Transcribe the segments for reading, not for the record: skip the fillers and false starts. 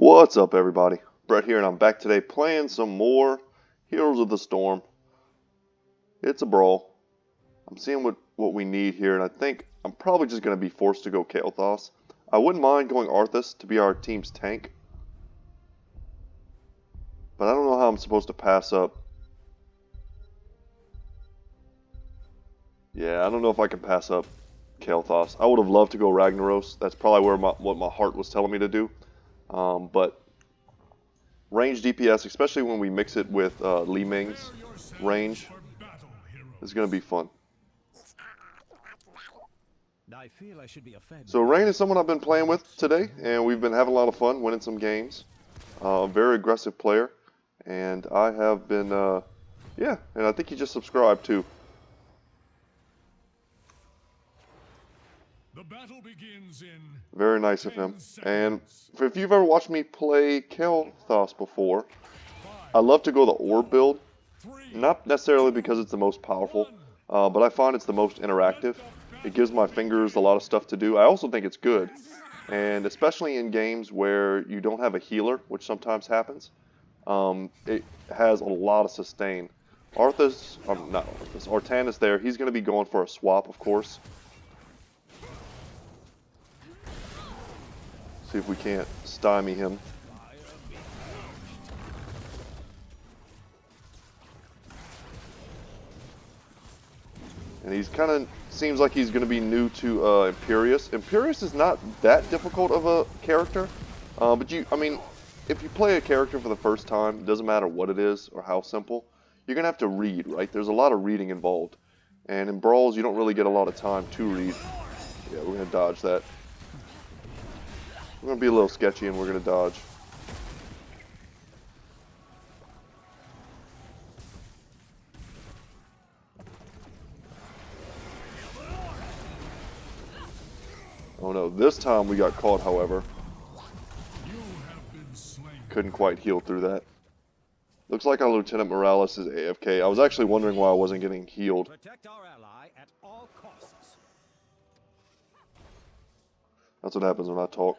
What's up, everybody? Brett here, and I'm back today playing some more Heroes of the Storm. It's a brawl. I'm seeing what we need here, and I think I'm probably just going to be forced to go Kaelthas. I wouldn't mind going Arthas to be our team's tank, but I don't know how I'm supposed to pass up. Yeah, I don't know if I can pass up Kaelthas. I would have loved to go Ragnaros. That's probably where what my heart was telling me to do, but range DPS, especially when we mix it with Li Ming's range, is going to be fun. So Rain is someone I've been playing with today, and we've been having a lot of fun winning some games. A very aggressive player, and I have been, yeah, and I think he just subscribed too. The battle begins in Very nice of him. And if you've ever watched me play Kaelthas before, I love to go the orb build. Not necessarily because it's the most powerful, but I find it's the most interactive. It gives my fingers a lot of stuff to do. I also think it's good. And especially in games where you don't have a healer, which sometimes happens, it has a lot of sustain. Arthas, not Arthas, Artanis there, he's going to be going for a swap, of course. See if we can't stymie him. And he's kind of seems like he's going to be new to Imperius. Imperius is not that difficult of a character, but I mean, if you play a character for the first time, it doesn't matter what it is or how simple, you're going to have to read, right? There's a lot of reading involved. And in brawls, you don't really get a lot of time to read. Yeah, we're going to dodge that. We're going to be a little sketchy, and we're going to dodge. Oh no, this time we got caught, however. Couldn't quite heal through that. Looks like our Lieutenant Morales is AFK. I was actually wondering why I wasn't getting healed. Protect our ally at all costs. That's what happens when I talk.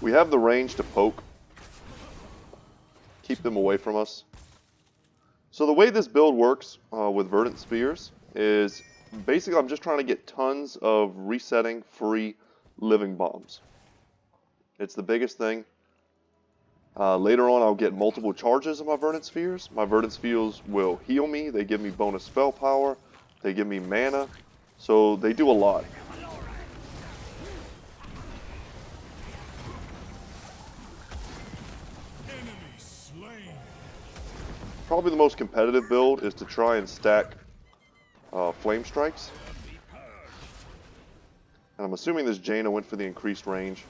We have the range to poke. Keep them away from us. So the way this build works with Verdant Spears is basically I'm just trying to get tons of resetting free living bombs. It's the biggest thing. Later on I'll get multiple charges of my Verdant Spheres. My Verdant Spheres will heal me, they give me bonus spell power, they give me mana, so they do a lot. Probably the most competitive build is to try and stack flame strikes. And I'm assuming this Jaina went for the increased range.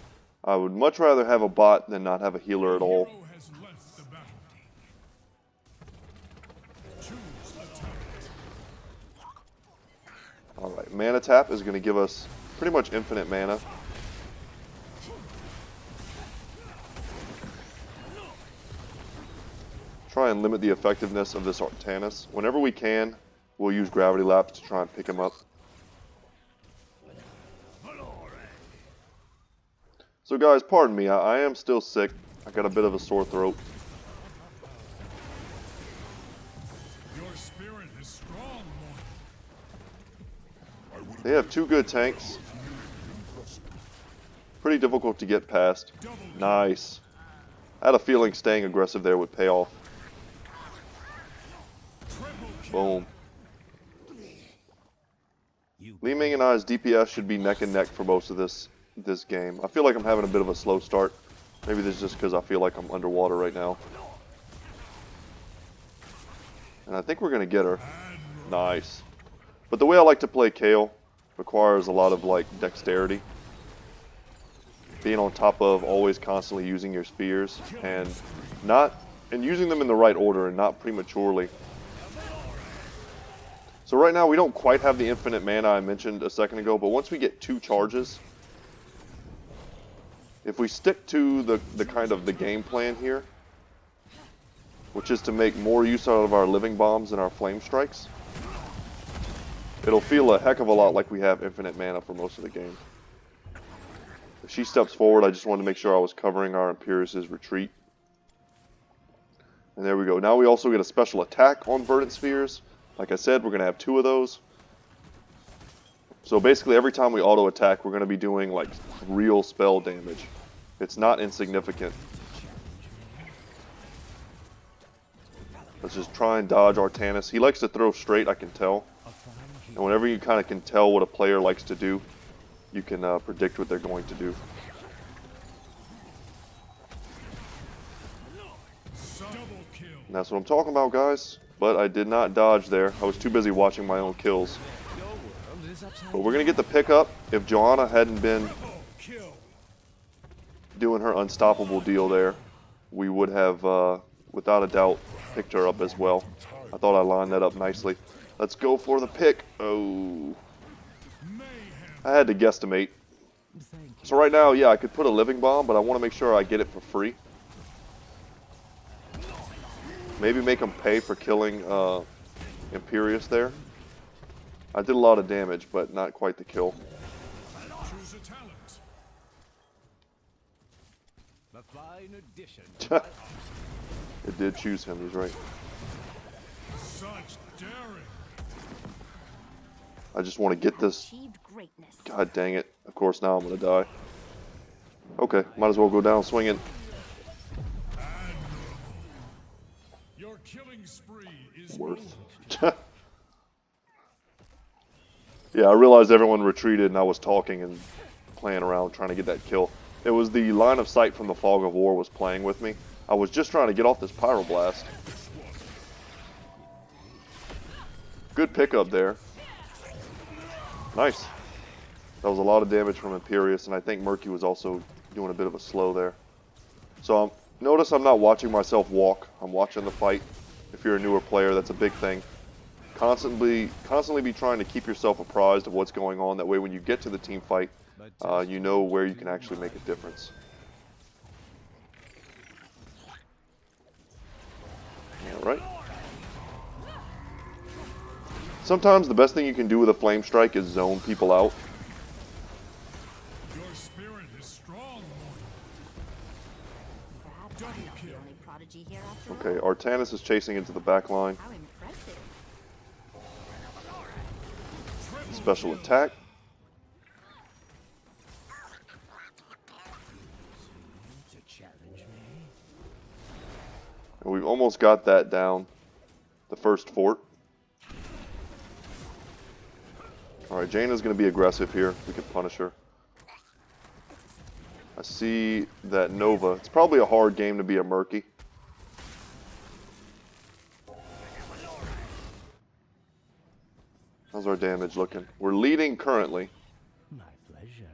I would much rather have a bot than not have a healer at all. Alright, mana tap is going to give us pretty much infinite mana. Try and limit the effectiveness of this Artanis. Whenever we can, we'll use gravity laps to try and pick him up. So guys, pardon me, I am still sick. I got a bit of a sore throat. Your spirit is strong, Lord. They have two good tanks. Pretty difficult to get past. Nice. I had a feeling staying aggressive there would pay off. Boom. Li Ming and I's DPS should be neck and neck for most of this game. I feel like I'm having a bit of a slow start. Maybe this is just because I feel like I'm underwater right now. And I think we're going to get her. Nice. But the way I like to play Kael requires a lot of like dexterity. Being on top of always constantly using your spheres and using them in the right order and not prematurely. So right now we don't quite have the infinite mana I mentioned a second ago, but once we get 2 charges, if we stick to the kind of the game plan here, which is to make more use out of our living bombs and our flame strikes. It'll feel a heck of a lot like we have infinite mana for most of the game. If she steps forward, I just wanted to make sure I was covering our Imperius's retreat. And there we go. Now we also get a special attack on Verdant Spheres. Like I said, we're going to have 2 of those. So basically every time we auto attack, we're going to be doing like real spell damage. It's not insignificant. Let's just try and dodge Artanis. He likes to throw straight, I can tell. And whenever you kind of can tell what a player likes to do, you can predict what they're going to do. And that's what I'm talking about, guys. But I did not dodge there. I was too busy watching my own kills. But we're going to get the pickup. If Johanna hadn't been doing her unstoppable deal there, we would have, without a doubt, picked her up as well. I thought I lined that up nicely. Let's go for the pick. Oh. I had to guesstimate. So right now, yeah, I could put a living bomb, but I want to make sure I get it for free. Maybe make them pay for killing Imperius there. I did a lot of damage, but not quite the kill. Choose a talent. The fine addition. It did choose him, he's right. Such daring. I just want to get this. Achieved greatness. God dang it. Of course, now I'm going to die. Okay, might as well go down swinging. Your killing spree is Worth. over. Yeah, I realized everyone retreated and I was talking and playing around trying to get that kill. It was the line of sight from the Fog of War was playing with me. I was just trying to get off this Pyroblast. Good pickup there. Nice. That was a lot of damage from Imperius, and I think Murky was also doing a bit of a slow there. So notice I'm not watching myself walk. I'm watching the fight. If you're a newer player, that's a big thing. Constantly be trying to keep yourself apprised of what's going on. That way when you get to the team fight, you know where you can actually make a difference. Alright. Sometimes the best thing you can do with a Flame Strike is zone people out. Your spirit is strong, That's not the only prodigy here after all. Okay, Artanis is chasing into the back line. How impressive. Special attack. And we've almost got that down. The first fort. Alright, Jaina's going to be aggressive here. We can punish her. I see that Nova. It's probably a hard game to be a Murky. How's our damage looking? We're leading currently. My pleasure.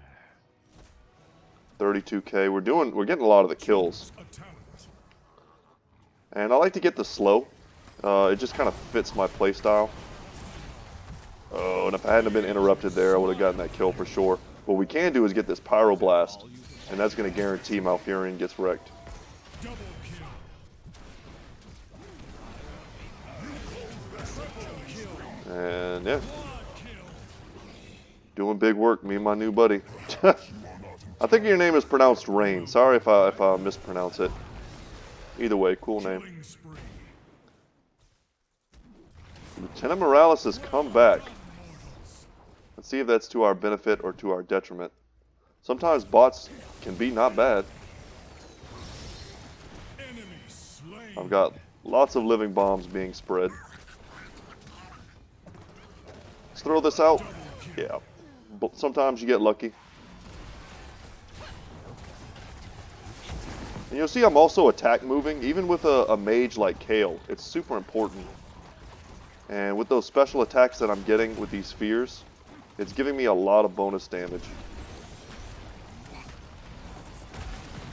32k. We're getting a lot of the kills. a talent. And I like to get the slow. It just kind of fits my playstyle. Oh, and if I hadn't been interrupted there, I would have gotten that kill for sure. What we can do is get this Pyroblast, and that's going to guarantee Malfurion gets wrecked. Double kill. Triple kill. And yeah, Quad kill. doing big work, me and my new buddy. I think your name is pronounced Rain. Sorry if I mispronounce it. Either way, cool name. Killing spree. Lieutenant Morales has come back. Let's see if that's to our benefit or to our detriment. Sometimes bots can be not bad. Enemy slain. I've got lots of living bombs being spread. Let's throw this out. Yeah. But sometimes you get lucky. And you'll see I'm also attack moving, even with a mage like Kael. It's super important. And with those special attacks that I'm getting with these spheres, it's giving me a lot of bonus damage.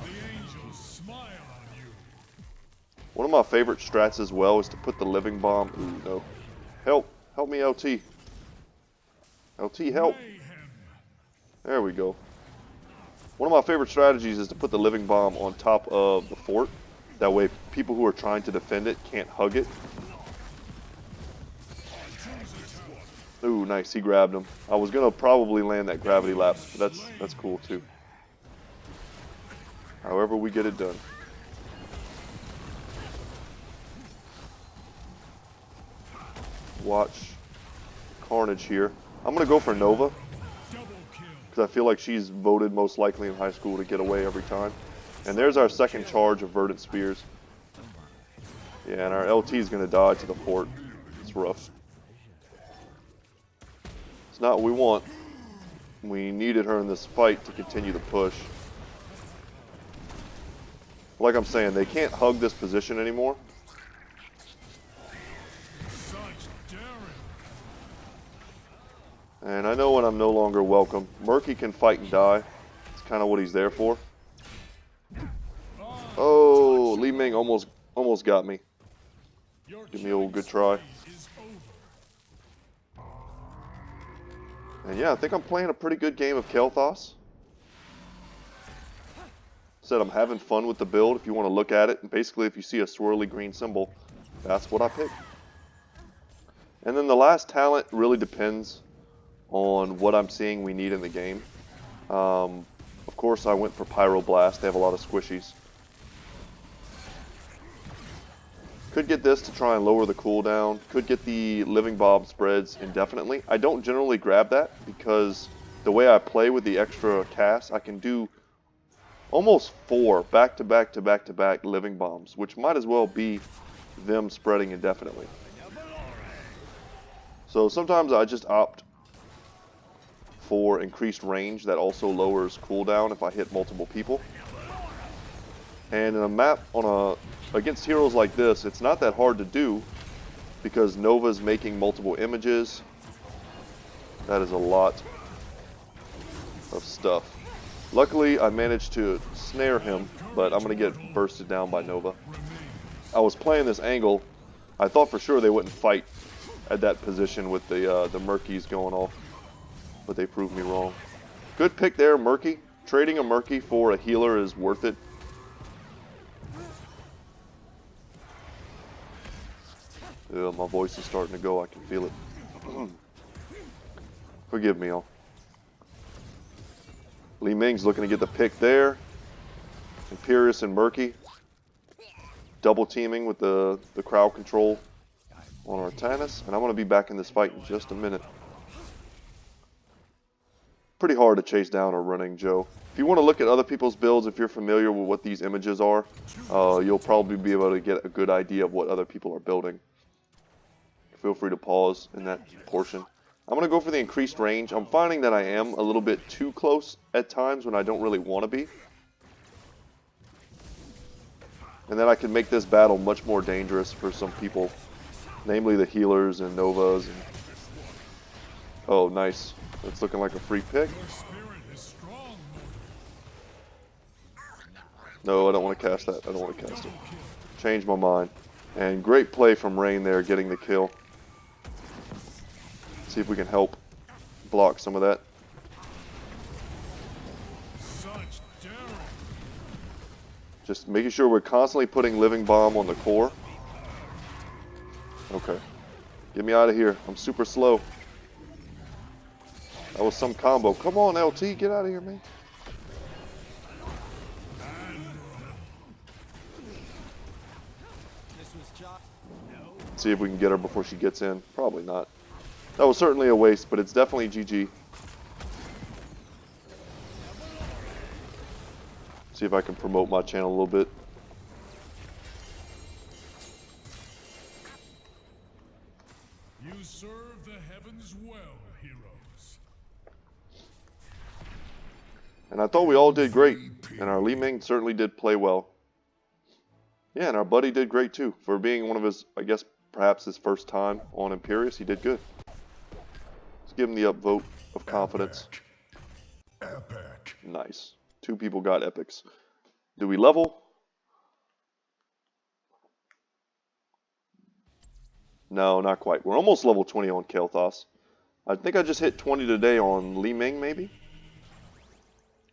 The angels smile on you. One of my favorite strats as well is to put the living bomb. Ooh, no. Help me, LT. LT, help. Mayhem. There we go. One of my favorite strategies is to put the living bomb on top of the fort. That way people who are trying to defend it can't hug it. Ooh, nice, he grabbed him. I was gonna probably land that gravity lapse, but that's cool too. However we get it done. Watch carnage here. I'm gonna go for Nova, because I feel like she's voted most likely in high school to get away every time. And there's our second charge of Verdant Spears. Yeah, and our LT is gonna die to the fort. It's rough. It's not what we want. We needed her in this fight to continue the push. Like I'm saying, they can't hug this position anymore. And I know when I'm no longer welcome. Murky can fight and die. It's kind of what he's there for. Oh, Li Ming almost got me. Give me a good try. And yeah, I think I'm playing a pretty good game of Kaelthas. Said I'm having fun with the build if you want to look at it. And basically if you see a swirly green symbol, that's what I picked. And then the last talent really depends on what I'm seeing we need in the game. Of course I went for Pyroblast. They have a lot of squishies. Could get this to try and lower the cooldown. Could get the Living Bomb spreads indefinitely. I don't generally grab that because the way I play with the extra cast, I can do almost 4 back-to-back Living Bombs, which might as well be them spreading indefinitely. So sometimes I just opt for increased range that also lowers cooldown if I hit multiple people. And in a map against heroes like this, it's not that hard to do because Nova's making multiple images. That is a lot of stuff. Luckily, I managed to snare him, but I'm going to get bursted down by Nova. I was playing this angle. I thought for sure they wouldn't fight at that position with the Murkies going off, but they proved me wrong. Good pick there, Murky. Trading a Murky for a healer is worth it. Yeah, my voice is starting to go. I can feel it. Forgive me, all. Li Ming's looking to get the pick there. Imperious and Murky. Double teaming with the crowd control on our Tannis. And I'm going to be back in this fight in just a minute. Pretty hard to chase down a running Joe. If you want to look at other people's builds, if you're familiar with what these images are, you'll probably be able to get a good idea of what other people are building. Feel free to pause in that portion. I'm going to go for the increased range. I'm finding that I am a little bit too close at times when I don't really want to be. And then I can make this battle much more dangerous for some people. Namely the healers and Novas. And... oh, nice. That's looking like a free pick. No, I don't want to cast that. I don't want to cast it. Change my mind. And great play from Rain there, getting the kill. See if we can help block some of that. Just making sure we're constantly putting Living Bomb on the core. Okay. Get me out of here. I'm super slow. That was some combo. Come on, LT. Get out of here, man. See if we can get her before she gets in. Probably not. That was certainly a waste, but it's definitely GG. See if I can promote my channel a little bit. You serve the heavens well, heroes. And I thought we all did great. And our Li Ming certainly did play well. Yeah, and our buddy did great too. For being one of his, I guess, perhaps his first time on Imperious, he did good. Let's give him the upvote of confidence. Epic. Nice. 2 people got epics. Do we level? No, not quite. We're almost level 20 on Kaelthas. I think I just hit 20 today on Li Ming, maybe?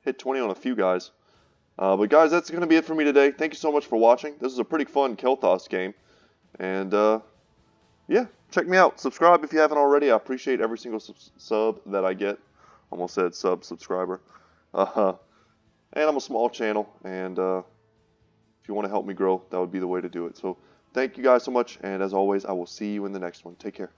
Hit 20 on a few guys. But guys, that's going to be it for me today. Thank you so much for watching. This is a pretty fun Kael'thas game. And yeah, check me out. Subscribe if you haven't already. I appreciate every single sub that I get. Almost said subscriber. And I'm a small channel, and if you want to help me grow, that would be the way to do it. So thank you guys so much, and as always, I will see you in the next one. Take care.